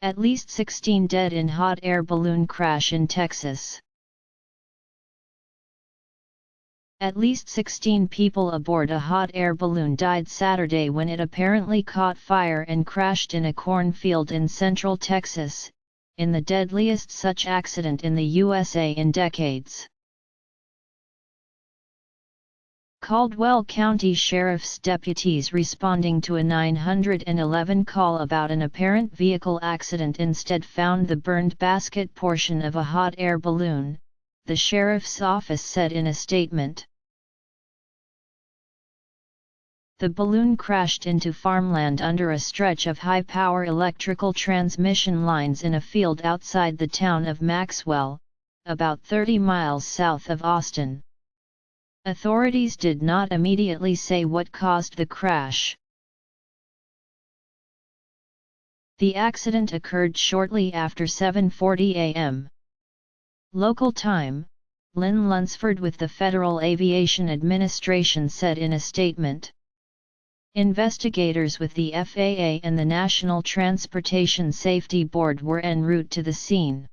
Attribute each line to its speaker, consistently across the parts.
Speaker 1: At least 16 dead in hot air balloon crash in Texas. At least 16 people aboard a hot air balloon died Saturday when it apparently caught fire and crashed in a cornfield in central Texas, in the deadliest such accident in the USA in decades. Caldwell County Sheriff's deputies responding to a 911 call about an apparent vehicle accident instead found the burned basket portion of a hot air balloon, the sheriff's office said in a statement. The balloon crashed into farmland under a stretch of high-power electrical transmission lines in a field outside the town of Maxwell, about 30 miles south of Austin. Authorities did not immediately say what caused the crash. The accident occurred shortly after 7:40 a.m. local time, Lynn Lunsford with the Federal Aviation Administration said in a statement. Investigators with the FAA and the National Transportation Safety Board were en route to the scene.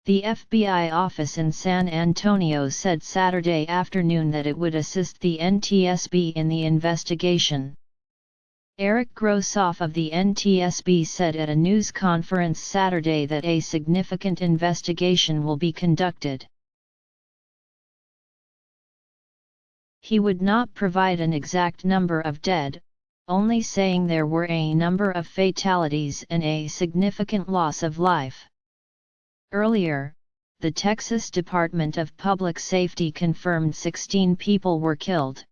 Speaker 1: The FBI office in San Antonio said Saturday afternoon that it would assist the NTSB in the investigation. Eric Grossoff of the NTSB said at a news conference Saturday that a significant investigation will be conducted. He would not provide an exact number of dead, only saying there were a number of fatalities and a significant loss of life. Earlier, the Texas Department of Public Safety confirmed 16 people were killed.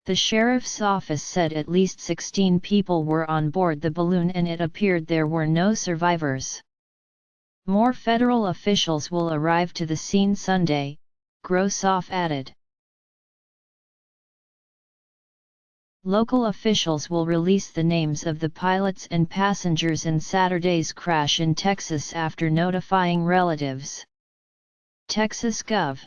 Speaker 1: The sheriff's office said at least 16 people were on board the balloon and it appeared there were no survivors. More federal officials will arrive to the scene Sunday, Grossoff added. Local officials will release the names of the pilots and passengers in Saturday's crash in Texas after notifying relatives. Texas Gov.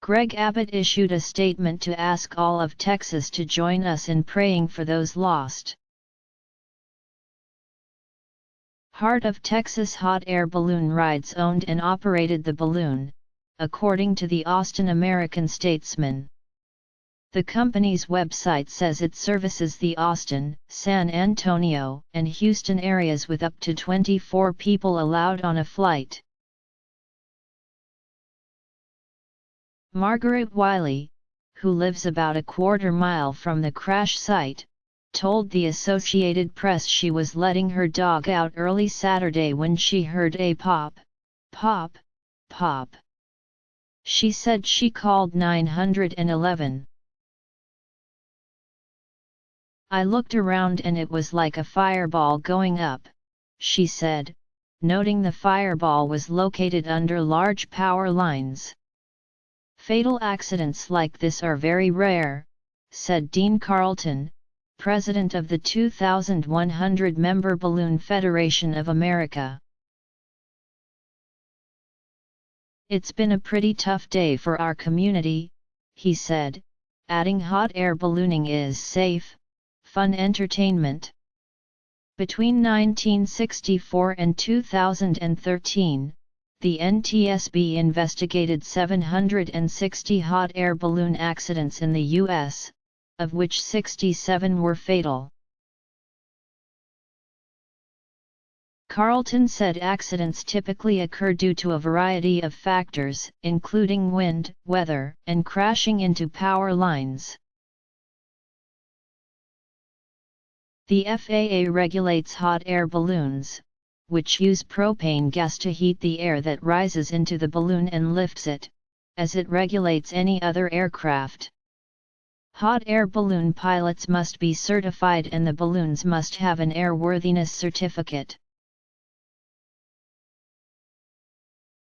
Speaker 1: Greg Abbott issued a statement to ask all of Texas to join us in praying for those lost. Heart of Texas Hot Air Balloon Rides owned and operated the balloon, according to the Austin American-Statesman. The company's website says it services the Austin, San Antonio, and Houston areas with up to 24 people allowed on a flight. Margaret Wiley, who lives about a quarter-mile from the crash site, told the Associated Press she was letting her dog out early Saturday when she heard a pop, pop, pop. She said she called 911. I looked around and it was like a fireball going up, she said, noting the fireball was located under large power lines. Fatal accidents like this are very rare, said Dean Carlton, president of the 2,100-member Balloon Federation of America. It's been a pretty tough day for our community, he said, adding hot air ballooning is safe, fun entertainment. Between 1964 and 2013, the NTSB investigated 760 hot air balloon accidents in the U.S., of which 67 were fatal. Carlton said accidents typically occur due to a variety of factors, including wind, weather, and crashing into power lines. The FAA regulates hot air balloons, which use propane gas to heat the air that rises into the balloon and lifts it, as it regulates any other aircraft. Hot air balloon pilots must be certified and the balloons must have an airworthiness certificate.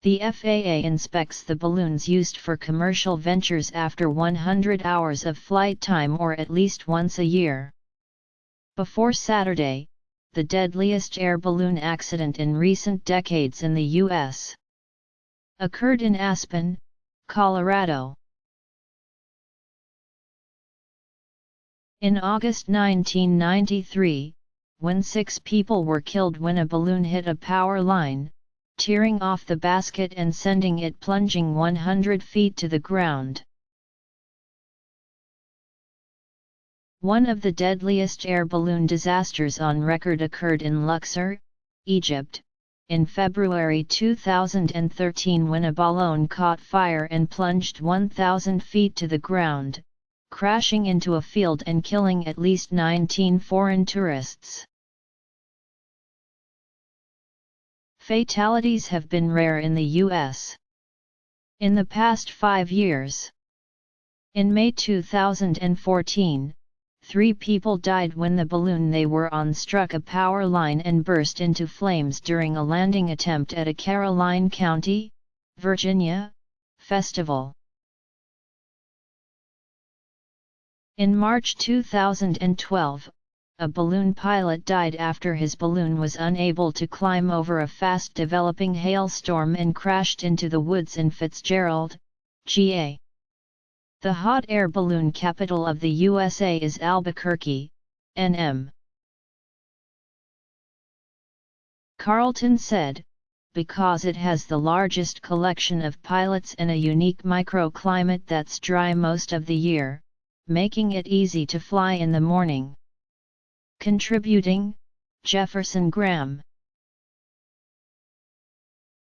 Speaker 1: The FAA inspects the balloons used for commercial ventures after 100 hours of flight time or at least once a year. Before Saturday, the deadliest air balloon accident in recent decades in the U.S. occurred in Aspen, Colorado. In August 1993, when 6 people were killed when a balloon hit a power line, tearing off the basket and sending it plunging 100 feet to the ground. One of the deadliest air balloon disasters on record occurred in Luxor, Egypt, in February 2013 when a balloon caught fire and plunged 1,000 feet to the ground, crashing into a field and killing at least 19 foreign tourists. Fatalities have been rare in the U.S. in the past 5 years. In May 2014, 3 people died when the balloon they were on struck a power line and burst into flames during a landing attempt at a Caroline County, Virginia, festival. In March 2012, a balloon pilot died after his balloon was unable to climb over a fast-developing hailstorm and crashed into the woods in Fitzgerald, GA. The hot air balloon capital of the USA is Albuquerque, NM. Carlton said, because it has the largest collection of pilots and a unique microclimate that's dry most of the year, making it easy to fly in the morning. Contributing, Jefferson Graham.